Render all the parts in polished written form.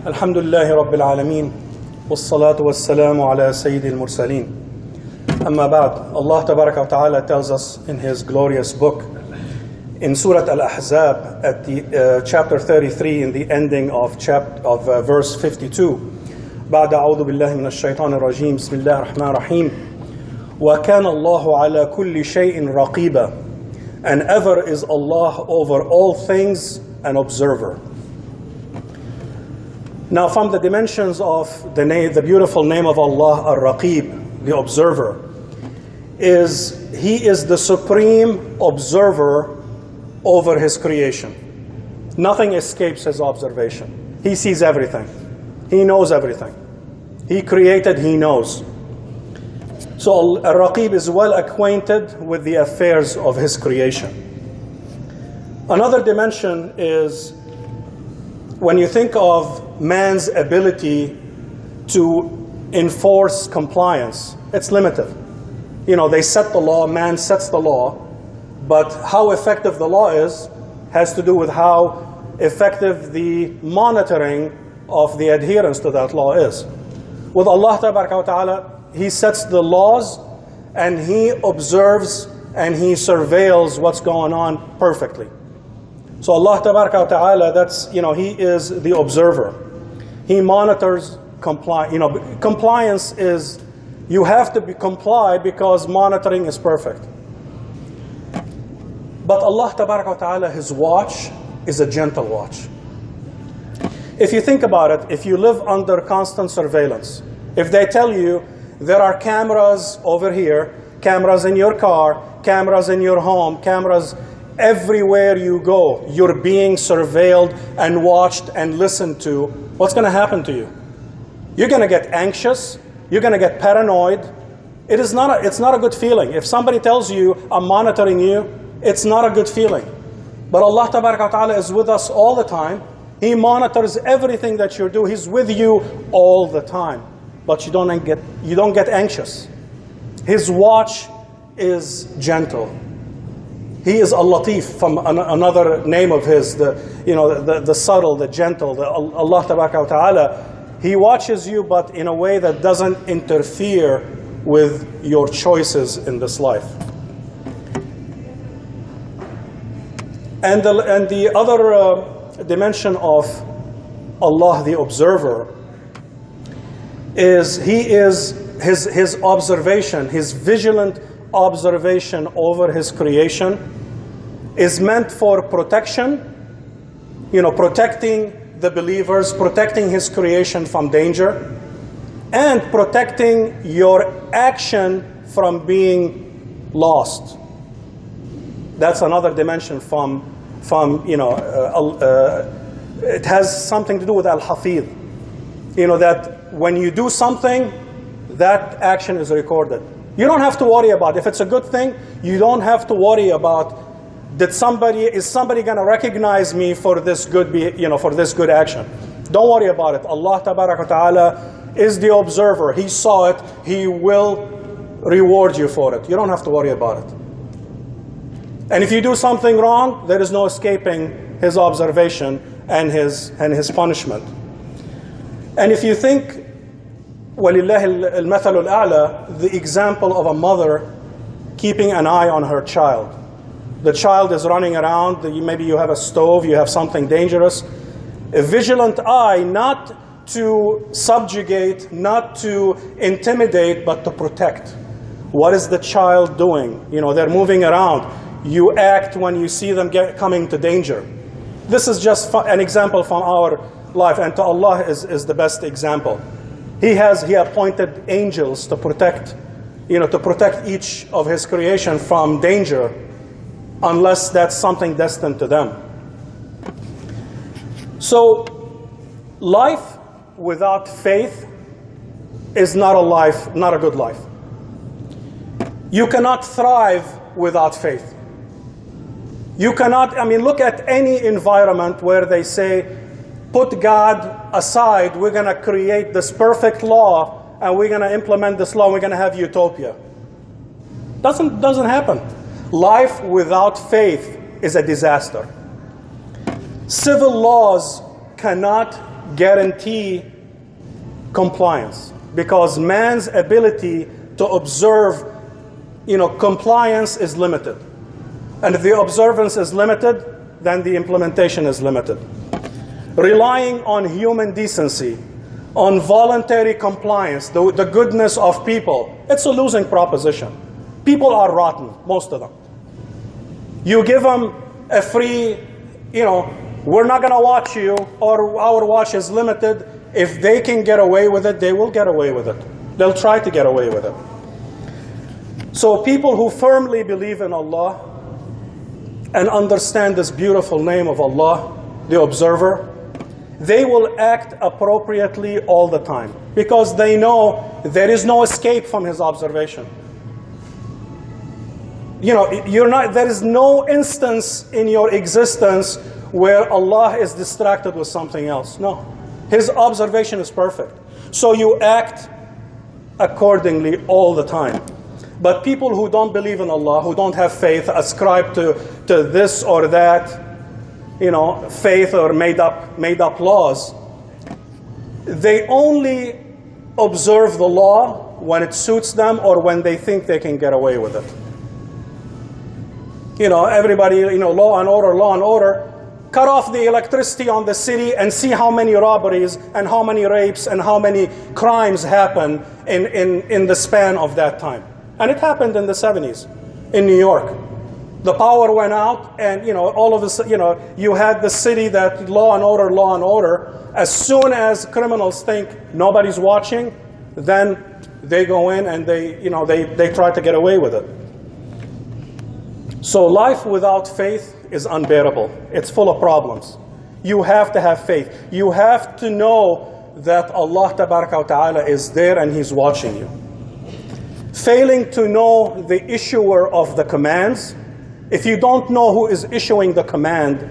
الحمد لله رب العالمين والصلاة والسلام على سيد المرسلين. أما بعد, Allah Tabaraka wa Ta'ala tells us in His glorious book, in Surah Al-Ahzab, at the chapter 33, in the ending of verse 52, بعد أعوذ بالله من الشيطان الرجيم بسم الله الرحمن الرحيم وكان الله على كل شيء رقيبا, and ever is Allah over all things an observer. Now, from the dimensions of the beautiful name of Allah, Ar-Raqib, the observer, is He is the supreme observer over His creation. Nothing escapes His observation. He sees everything. He knows everything. He created, He knows. So Ar-Raqib is well acquainted with the affairs of His creation. Another dimension is when you think of man's ability to enforce compliance, it's limited. You know, they set the law, man sets the law, but how effective the law is has to do with how effective the monitoring of the adherence to that law is. With Allah Tabaraka wa Ta'ala, He sets the laws and He observes and He surveils what's going on perfectly. So Allah Tabaraka wa Ta'ala, that's, He is the observer. He monitors compliance. Compliance is, you have to comply because monitoring is perfect. But Allah Tabaraka wa Ta'ala, His watch is a gentle watch. If you think about it, if you live under constant surveillance, if they tell you there are cameras over here, cameras in your car, cameras in your home, cameras everywhere you go, you're being surveilled and watched and listened to, what's going to happen to you? You're going to get anxious. You're going to get paranoid. It's not a good feeling. If somebody tells you, I'm monitoring you, it's not a good feeling. But Allah Tabaraka wa Ta'ala is with us all the time. He monitors everything that you do. He's with you all the time. But you don't get anxious. His watch is gentle. He is Al-Latif, from another name of His, the subtle, the gentle, Allah Tabaraka wa Ta'ala. He watches you, but in a way that doesn't interfere with your choices in this life. And the other dimension of Allah, the observer, is His observation, His vigilant observation over His creation is meant for protection, protecting the believers, protecting His creation from danger, and protecting your action from being lost. That's another dimension it has something to do with Al-Hafidh. That when you do something, that action is recorded. You don't have to worry about, if it's a good thing, you don't have to worry about, is somebody going to recognize me for this good, for this good action? Don't worry about it. Allah Tabaraka wa Ta'ala is the observer. He saw it. He will reward you for it. You don't have to worry about it. And if you do something wrong, there is no escaping His observation and His punishment. And if you think, وَلِلَّهِ الْمَثَلُ الْأَعْلَى, the example of a mother keeping an eye on her child. The child is running around, maybe you have a stove, you have something dangerous. A vigilant eye, not to subjugate, not to intimidate, but to protect. What is the child doing? They're moving around. You act when you see them coming to danger. This is just an example from our life, and to Allah is the best example. He appointed angels to protect each of His creation from danger, unless that's something destined to them. So, life without faith is not a good life. You cannot thrive without faith. You cannot, look at any environment where they say, put God aside, we're going to create this perfect law, and we're going to implement this law, and we're going to have utopia. Doesn't happen. Life without faith is a disaster. Civil laws cannot guarantee compliance, because man's ability to observe, compliance is limited. And if the observance is limited, then the implementation is limited. Relying on human decency, on voluntary compliance, the goodness of people, it's a losing proposition. People are rotten, most of them. You give them a free, we're not going to watch you, or our watch is limited. If they can get away with it, they will get away with it. They'll try to get away with it. So people who firmly believe in Allah and understand this beautiful name of Allah, the observer, they will act appropriately all the time, because they know there is no escape from His observation. There is no instance in your existence where Allah is distracted with something else. No. His observation is perfect. So you act accordingly all the time. But people who don't believe in Allah, who don't have faith, ascribe to this or that, faith or made up laws, they only observe the law when it suits them or when they think they can get away with it. Everybody, law and order. Cut off the electricity on the city and see how many robberies and how many rapes and how many crimes happen in the span of that time. And it happened in the 70s in New York. The power went out, and all of this, you had the city that law and order. As soon as criminals think nobody's watching, then they go in and they try to get away with it. So life without faith is unbearable. It's full of problems. You have to have faith. You have to know that Allah Tabaraka wa Ta'ala is there and He's watching you. Failing to know the issuer of the commands, if you don't know who is issuing the command,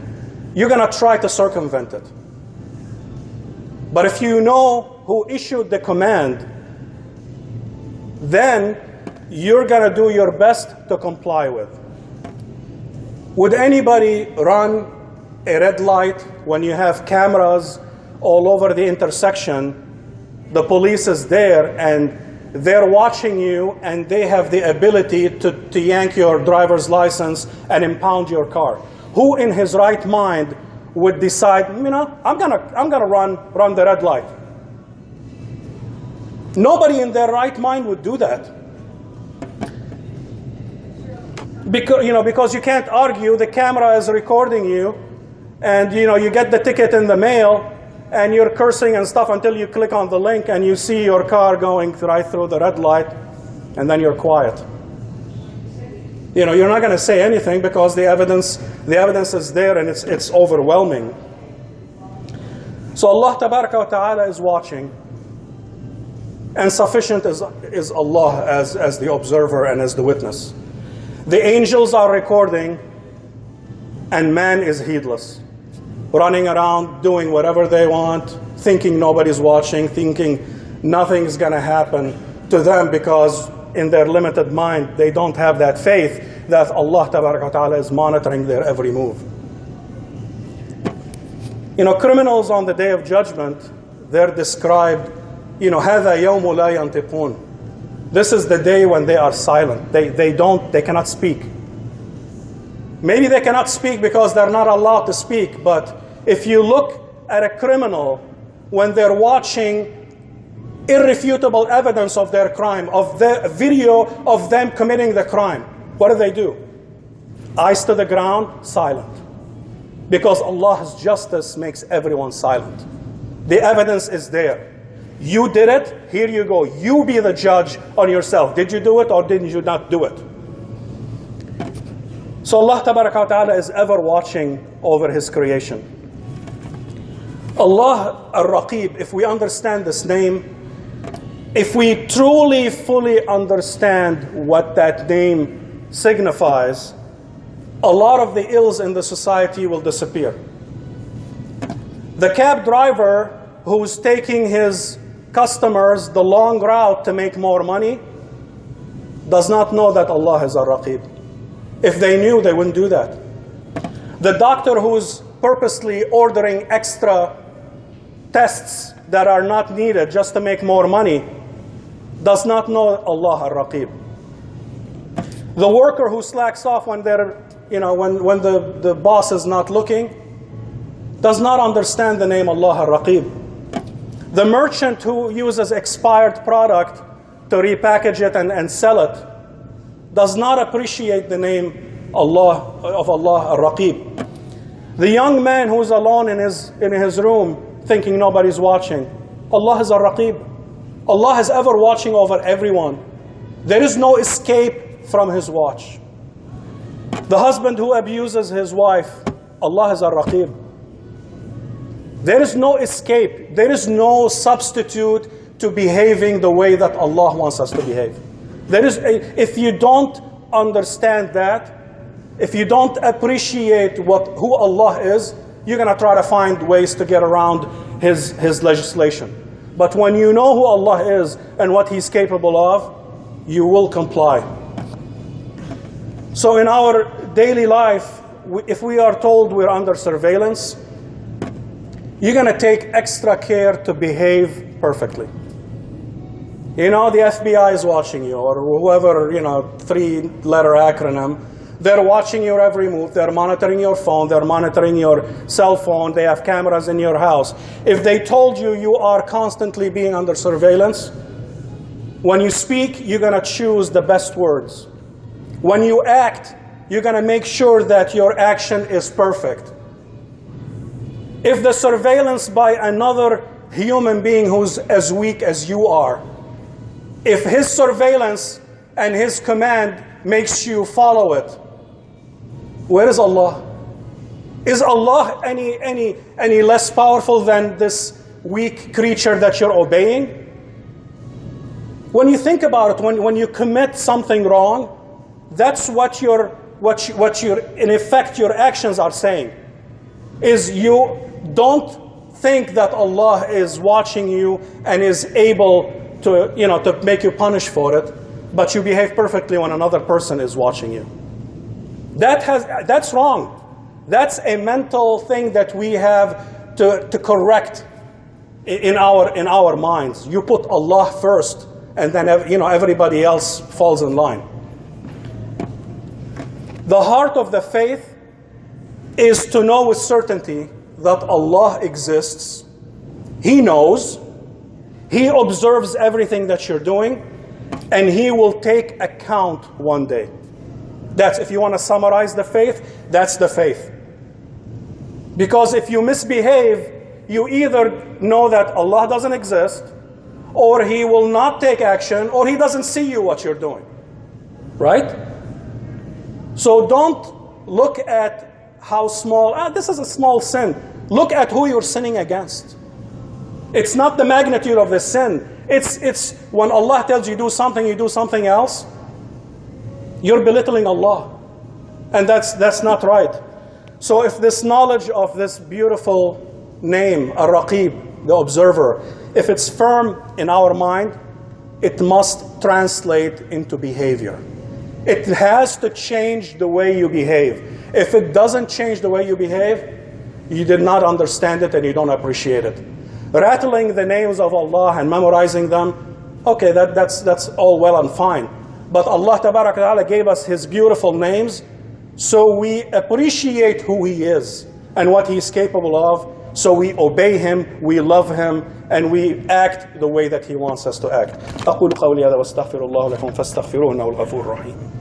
you're going to try to circumvent it. But if you know who issued the command, then you're going to do your best to comply with. Would anybody run a red light when you have cameras all over the intersection? The police is there and they're watching you, and they have the ability to yank your driver's license and impound your car. Who in his right mind would decide, I'm gonna run the red light? Nobody in their right mind would do that. Because you can't argue, the camera is recording you, and you get the ticket in the mail, and you're cursing and stuff until you click on the link and you see your car going right through the red light, and then you're quiet. You're not going to say anything because the evidence is there and it's overwhelming. So Allah Tabaraka wa Ta'ala is watching, and sufficient is Allah as the observer and as the witness. The angels are recording, and man is heedless, running around doing whatever they want, thinking nobody's watching, thinking nothing's going to happen to them, because in their limited mind they don't have that faith that Allah Tabaraka wa Ta'ala is monitoring their every move. Criminals on the Day of Judgment, they're described, هذا يوم لا ينطقون. This is the day when they are silent. They cannot speak. Maybe they cannot speak because they're not allowed to speak, but if you look at a criminal when they're watching irrefutable evidence of their crime, of the video of them committing the crime, what do? Eyes to the ground, silent. Because Allah's justice makes everyone silent. The evidence is there. You did it, here you go. You be the judge on yourself. Did you do it or did you not do it? So Allah Tabaraka wa Ta'ala is ever watching over His creation. Allah Ar-Raqib, if we understand this name, if we truly, fully understand what that name signifies, a lot of the ills in the society will disappear. The cab driver who's taking his customers the long route to make more money does not know that Allah is Ar-Raqib. If they knew, they wouldn't do that. The doctor who's purposely ordering extra tests that are not needed just to make more money does not know Allah Ar-Raqib. The worker who slacks off when they're, when the boss is not looking, does not understand the name Allah Ar-Raqib. The merchant who uses expired product to repackage it and sell it does not appreciate the name of Allah Ar-Raqib. The young man who's alone in his room thinking nobody's watching, Allah is Ar-Raqib. Allah is ever watching over everyone. There is no escape from His watch. The husband who abuses his wife, Allah is Ar-Raqib. There is no escape. There is no substitute to behaving the way that Allah wants us to behave. If you don't understand that, if you don't appreciate who Allah is, you're going to try to find ways to get around His legislation. But when you know who Allah is and what He's capable of, you will comply. So in our daily life, if we are told we're under surveillance, you're going to take extra care to behave perfectly. The FBI is watching you, or whoever, three-letter acronym. They're watching your every move. They're monitoring your phone. They're monitoring your cell phone. They have cameras in your house. If they told you you are constantly being under surveillance, when you speak, you're going to choose the best words. When you act, you're going to make sure that your action is perfect. If the surveillance by another human being who's as weak as you are, if his surveillance and his command makes you follow it, where is Allah? Is Allah any less powerful than this weak creature that you're obeying? When you think about it, when you commit something wrong, that's what in effect your actions are saying. Is you don't think that Allah is watching you and is able to make you punish for it, but you behave perfectly when another person is watching you. That's wrong. That's a mental thing that we have to correct in our minds. You put Allah first, and then everybody else falls in line. The heart of the faith is to know with certainty that Allah exists. He knows. He observes everything that you're doing, and He will take account one day. That's, if you want to summarize the faith, that's the faith. Because if you misbehave, you either know that Allah doesn't exist, or He will not take action, or He doesn't see you what you're doing. Right? So don't look at how small, this is a small sin. Look at who you're sinning against. It's not the magnitude of the sin. It's when Allah tells you do something, you do something else. You're belittling Allah. And that's not right. So if this knowledge of this beautiful name, Ar-Raqib, the observer, if it's firm in our mind, it must translate into behavior. It has to change the way you behave. If it doesn't change the way you behave, you did not understand it and you don't appreciate it. Rattling the names of Allah and memorizing them, okay, that's all well and fine. But Allah Tabarak wa Ta'ala gave us His beautiful names, so we appreciate who He is and what He is capable of, so we obey Him, we love Him, and we act the way that He wants us to act. أقول قولي هذا واستغفر الله لكم فاستغفروه إنه الغفور الرحيم.